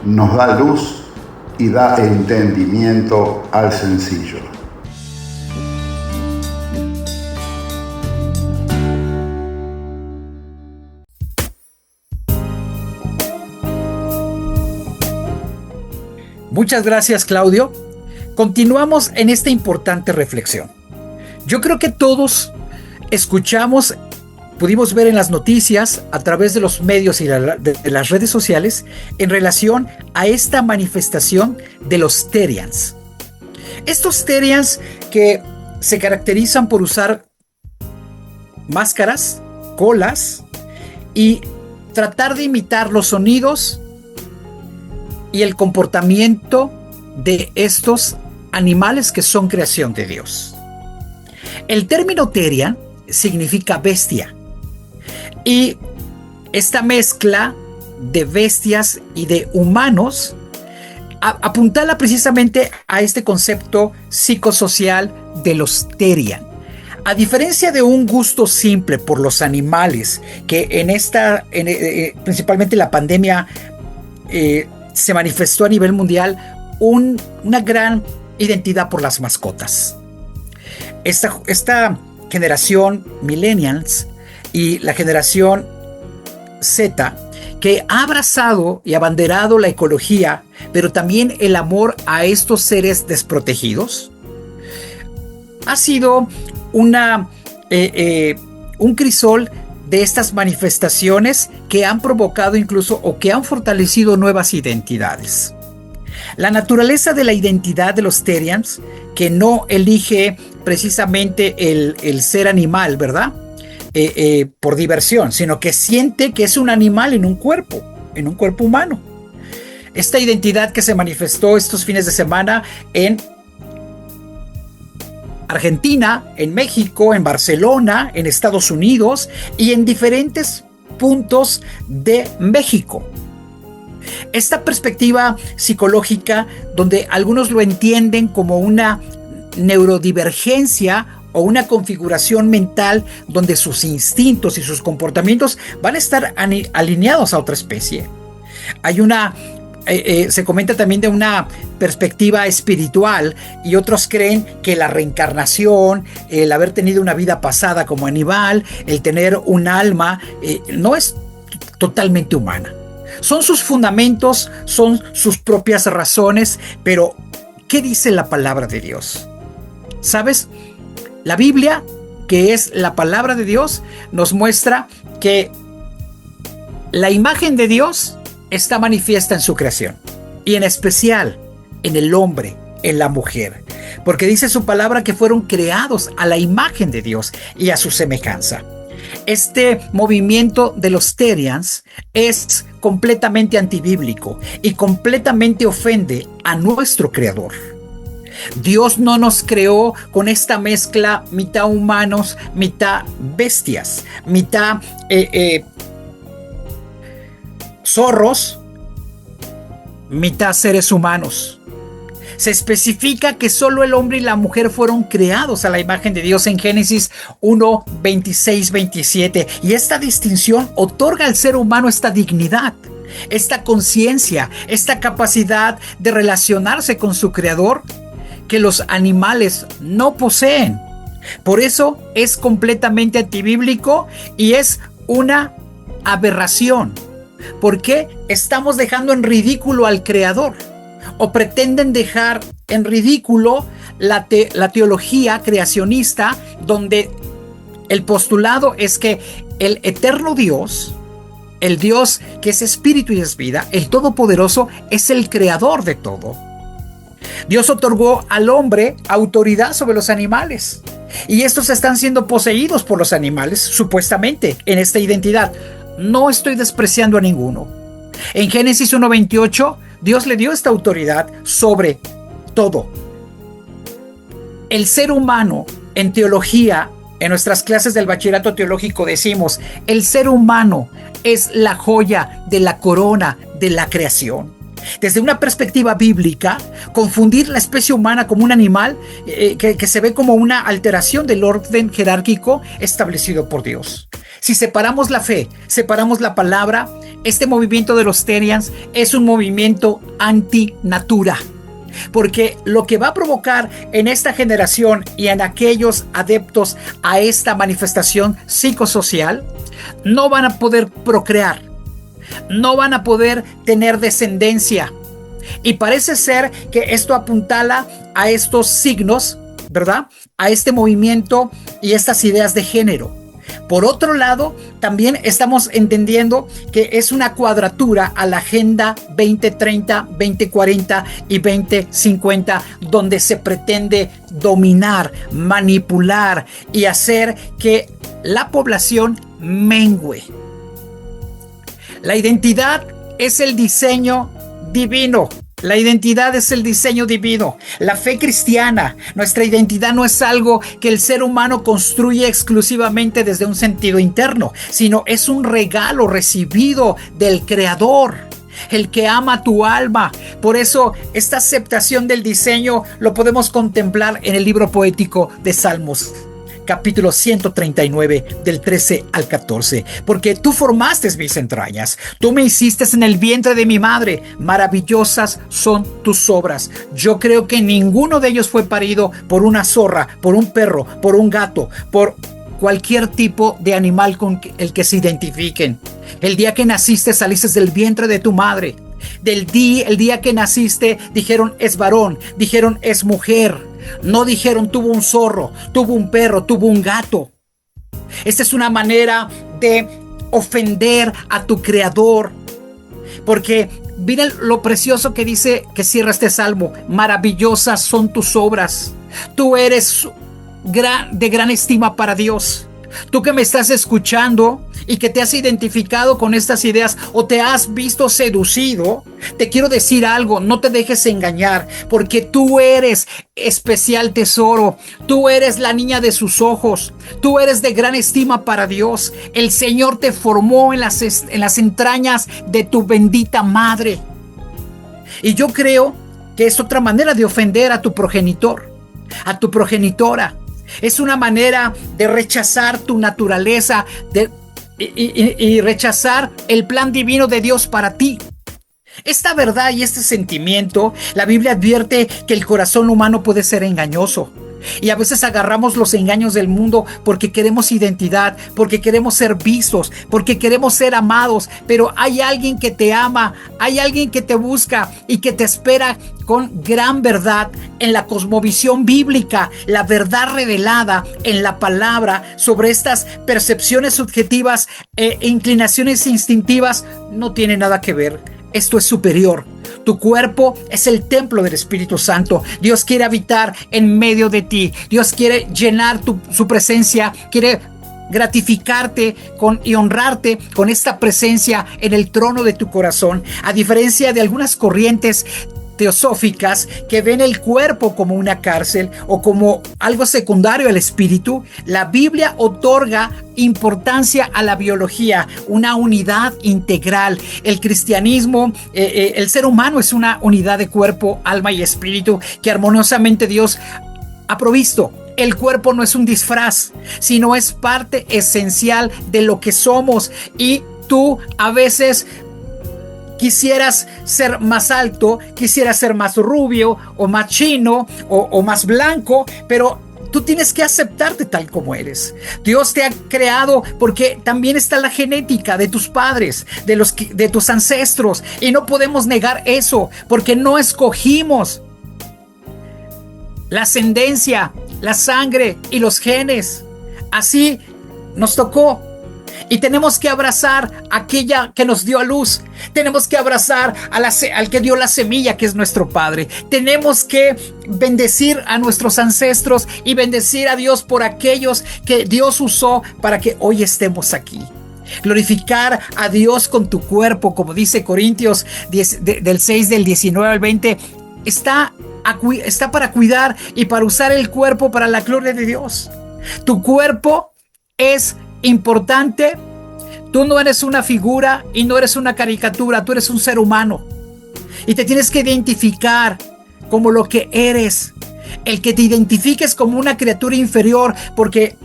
nos da luz y da entendimiento al sencillo. Muchas gracias, Claudio. Continuamos en esta importante reflexión. Yo creo que todos escuchamos, pudimos ver en las noticias, a través de los medios y de las redes sociales, en relación a esta manifestación de los Therians. Estos Therians que se caracterizan por usar máscaras, colas y tratar de imitar los sonidos y el comportamiento de estos animales que son creación de Dios. El término Therian significa bestia, y esta mezcla de bestias y de humanos apuntala precisamente a este concepto psicosocial de los Therian. A diferencia de un gusto simple por los animales, que principalmente la pandemia se manifestó a nivel mundial, una gran identidad por las mascotas. Esta generación millennials y la generación Z, que ha abrazado y abanderado la ecología, pero también el amor a estos seres desprotegidos, ha sido un crisol de estas manifestaciones que han provocado incluso o que han fortalecido nuevas identidades. La naturaleza de la identidad de los Therians, que no elige precisamente el ser animal, ¿verdad? Por diversión, sino que siente que es un animal en un cuerpo humano. Esta identidad que se manifestó estos fines de semana en Argentina, en México, en Barcelona, en Estados Unidos y en diferentes puntos de México. Esta perspectiva psicológica, donde algunos lo entienden como una neurodivergencia o una configuración mental donde sus instintos y sus comportamientos van a estar alineados a otra especie. Se comenta también de una perspectiva espiritual, y otros creen que la reencarnación, el haber tenido una vida pasada como animal, el tener un alma, no es totalmente humana. Son sus fundamentos, son sus propias razones, pero ¿qué dice la palabra de Dios? ¿Sabes? La Biblia, que es la palabra de Dios, nos muestra que la imagen de Dios está manifiesta en su creación, y en especial en el hombre, en la mujer, porque dice su palabra que fueron creados a la imagen de Dios y a su semejanza. Este movimiento de los Therians es completamente antibíblico y completamente ofende a nuestro Creador. Dios no nos creó con esta mezcla mitad humanos, mitad bestias, mitad zorros, mitad seres humanos. Se especifica que solo el hombre y la mujer fueron creados a la imagen de Dios en Génesis 1, 26, 27. Y esta distinción otorga al ser humano esta dignidad, esta conciencia, esta capacidad de relacionarse con su Creador que los animales no poseen. Por eso es completamente antibíblico y es una aberración, porque estamos dejando en ridículo al Creador, o pretenden dejar en ridículo la teología creacionista, donde el postulado es que el eterno Dios, el Dios que es espíritu y es vida, el Todopoderoso, es el creador de todo. Dios otorgó al hombre autoridad sobre los animales, y estos están siendo poseídos por los animales, supuestamente, en esta identidad. No estoy despreciando a ninguno. En Génesis 1:28, Dios le dio esta autoridad sobre todo. El ser humano, en teología, en nuestras clases del bachillerato teológico decimos, el ser humano es la joya de la corona de la creación. Desde una perspectiva bíblica, confundir la especie humana como un animal que se ve como una alteración del orden jerárquico establecido por Dios. Si separamos la fe, separamos la palabra, este movimiento de los Terians es un movimiento antinatura. Porque lo que va a provocar en esta generación y en aquellos adeptos a esta manifestación psicosocial, no van a poder procrear, no van a poder tener descendencia. Y parece ser que esto apuntala a estos signos, ¿verdad? A este movimiento y estas ideas de género. Por otro lado, también estamos entendiendo que es una cuadratura a la Agenda 2030, 2040 y 2050, donde se pretende dominar, manipular y hacer que la población mengüe. La identidad es el diseño divino. La identidad es el diseño divino. La fe cristiana, nuestra identidad no es algo que el ser humano construye exclusivamente desde un sentido interno, sino es un regalo recibido del Creador, el que ama tu alma. Por eso esta aceptación del diseño lo podemos contemplar en el libro poético de Salmos, capítulo 139, del 13 al 14. Porque tú formaste mis entrañas, tú me hiciste en el vientre de mi madre, maravillosas son tus obras. Yo creo que ninguno de ellos fue parido por una zorra, por un perro, por un gato, por cualquier tipo de animal con el que se identifiquen. El día que naciste saliste del vientre de tu madre. El día que naciste dijeron es varón, dijeron es mujer. No dijeron tuvo un zorro, tuvo un perro, tuvo un gato. Esta es una manera de ofender a tu Creador. Porque miren lo precioso que dice, que cierra este salmo. Maravillosas son tus obras. Tú eres de gran estima para Dios. Tú que me estás escuchando y que te has identificado con estas ideas o te has visto seducido, te quiero decir algo, no te dejes engañar, porque tú eres especial tesoro, tú eres la niña de sus ojos, tú eres de gran estima para Dios. El Señor te formó en las entrañas de tu bendita madre. Y yo creo que es otra manera de ofender a tu progenitor, a tu progenitora. Es una manera de rechazar tu naturaleza y rechazar el plan divino de Dios para ti. Esta verdad y este sentimiento, la Biblia advierte que el corazón humano puede ser engañoso. Y a veces agarramos los engaños del mundo porque queremos identidad, porque queremos ser vistos, porque queremos ser amados. Pero hay alguien que te ama, hay alguien que te busca y que te espera con gran verdad en la cosmovisión bíblica, la verdad revelada en la palabra sobre estas percepciones subjetivas e inclinaciones instintivas no tiene nada que ver. Esto es superior. Tu cuerpo es el templo del Espíritu Santo. Dios quiere habitar en medio de ti. Dios quiere llenar su presencia, quiere gratificarte y honrarte con esta presencia en el trono de tu corazón. A diferencia de algunas corrientes teosóficas que ven el cuerpo como una cárcel o como algo secundario al espíritu, la Biblia otorga importancia a la biología, una unidad integral. El cristianismo, el ser humano es una unidad de cuerpo, alma y espíritu que armoniosamente Dios ha provisto. El cuerpo no es un disfraz, sino es parte esencial de lo que somos. Y tú a veces quisieras ser más alto, quisieras ser más rubio o más chino o más blanco, pero tú tienes que aceptarte tal como eres. Dios te ha creado porque también está la genética de tus padres, de tus ancestros, y no podemos negar eso porque no escogimos la ascendencia, la sangre y los genes. Así nos tocó. Y tenemos que abrazar a aquella que nos dio a luz. Tenemos que abrazar al que dio la semilla, que es nuestro Padre. Tenemos que bendecir a nuestros ancestros y bendecir a Dios por aquellos que Dios usó para que hoy estemos aquí. Glorificar a Dios con tu cuerpo, como dice Corintios 10, del 6 del 19 al 20, está para cuidar y para usar el cuerpo para la gloria de Dios. Tu cuerpo es importante. Tú no eres una figura y no eres una caricatura, tú eres un ser humano. Y te tienes que identificar como lo que eres. El que te identifiques como una criatura inferior, porque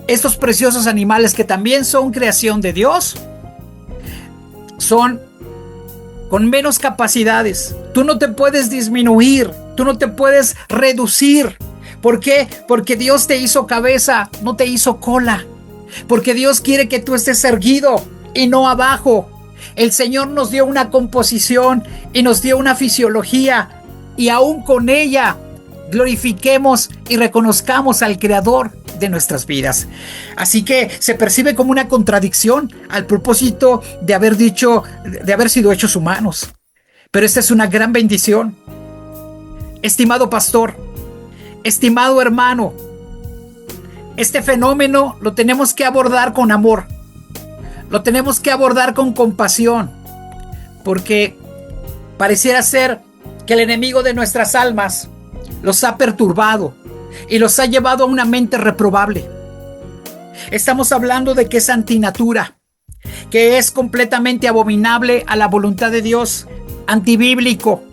estos preciosos animales que también son creación de Dios, son con menos capacidades. Tú no te puedes disminuir, tú no te puedes reducir. ¿Por qué? Porque Dios te hizo cabeza, no te hizo cola. Porque Dios quiere que tú estés erguido y no abajo. El Señor nos dio una composición y nos dio una fisiología, y aún con ella glorifiquemos y reconozcamos al Creador de nuestras vidas. Así que se percibe como una contradicción al propósito de haber sido hechos humanos. Pero esta es una gran bendición. Estimado pastor, estimado hermano, este fenómeno lo tenemos que abordar con amor. Lo tenemos que abordar con compasión, porque pareciera ser que el enemigo de nuestras almas los ha perturbado y los ha llevado a una mente reprobable. Estamos hablando de que es antinatura, que es completamente abominable a la voluntad de Dios, antibíblico,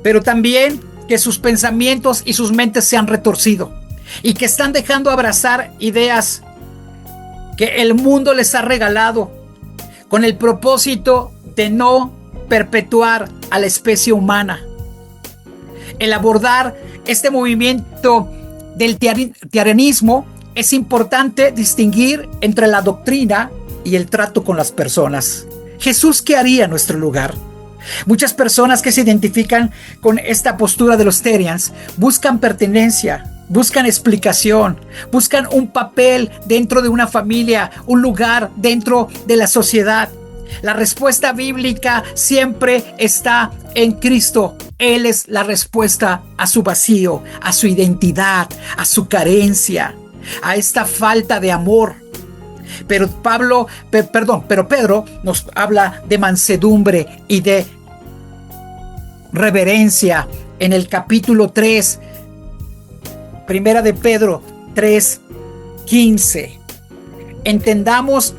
pero también que sus pensamientos y sus mentes se han retorcido y que están dejando abrazar ideas que el mundo les ha regalado con el propósito de no perpetuar a la especie humana. El abordar este movimiento del tiaranismo, es importante distinguir entre la doctrina y el trato con las personas. Jesús, ¿qué haría en nuestro lugar? Muchas personas que se identifican con esta postura de los Terians buscan pertenencia, buscan explicación, buscan un papel dentro de una familia, un lugar dentro de la sociedad. La respuesta bíblica siempre está en Cristo. Él es la respuesta a su vacío, a su identidad, a su carencia, a esta falta de amor. Pero Pedro nos habla de mansedumbre y de reverencia en el capítulo 3, primera de Pedro 3:15. Entendamos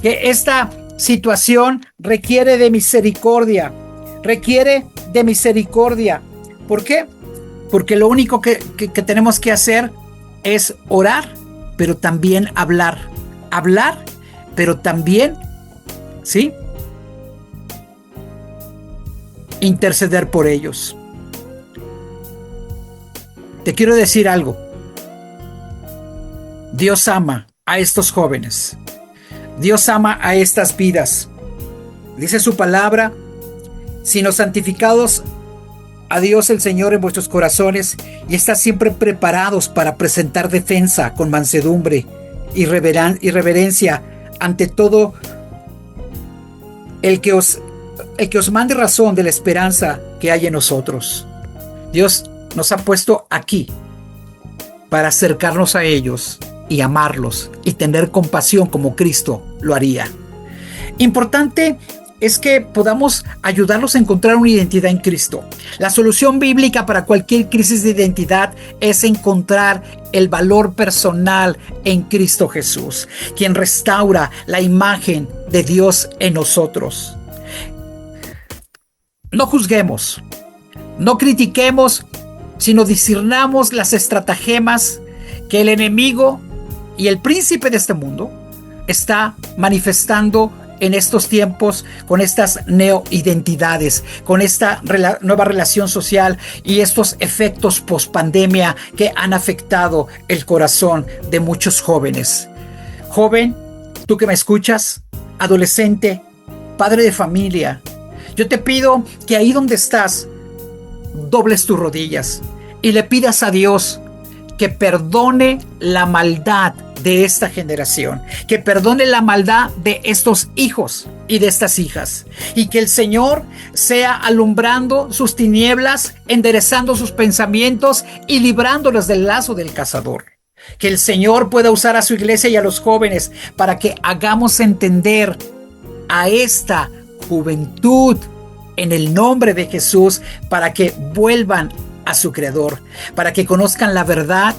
que esta situación requiere de misericordia. ¿Por qué? Porque lo único que tenemos que hacer es orar, pero también hablar, pero también, ¿sí?, interceder por ellos. Te quiero decir algo. Dios ama a estos jóvenes. Dios ama a estas vidas. Dice su palabra: sino santificados a Dios el Señor en vuestros corazones, y estad siempre preparados para presentar defensa con mansedumbre y reverencia ante todo el que os mande razón de la esperanza que hay en nosotros. Dios nos ha puesto aquí para acercarnos a ellos y amarlos y tener compasión como Cristo lo haría. Importante es que podamos ayudarlos a encontrar una identidad en Cristo. La solución bíblica para cualquier crisis de identidad es encontrar el valor personal en Cristo Jesús, quien restaura la imagen de Dios en nosotros. No juzguemos, no critiquemos, sino discernamos las estratagemas que el enemigo y el príncipe de este mundo está manifestando en estos tiempos con estas neoidentidades, con esta nueva relación social y estos efectos post-pandemia que han afectado el corazón de muchos jóvenes. Joven, tú que me escuchas, adolescente, padre de familia, yo te pido que ahí donde estás, dobles tus rodillas y le pidas a Dios que perdone la maldad de esta generación, que perdone la maldad de estos hijos y de estas hijas, y que el Señor sea alumbrando sus tinieblas, enderezando sus pensamientos y librándolos del lazo del cazador. Que el Señor pueda usar a su iglesia y a los jóvenes para que hagamos entender a esta juventud en el nombre de Jesús, para que vuelvan a su Creador, para que conozcan la verdad,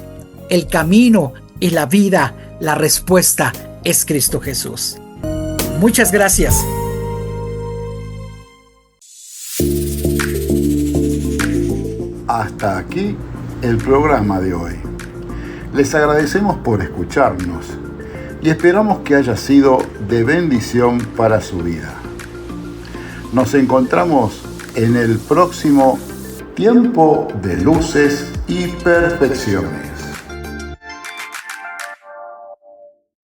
el camino y la vida. La respuesta es Cristo Jesús. Muchas gracias. Hasta aquí el programa de hoy. Les agradecemos por escucharnos y esperamos que haya sido de bendición para su vida. Nos encontramos en el próximo Tiempo de Luces y Perfecciones.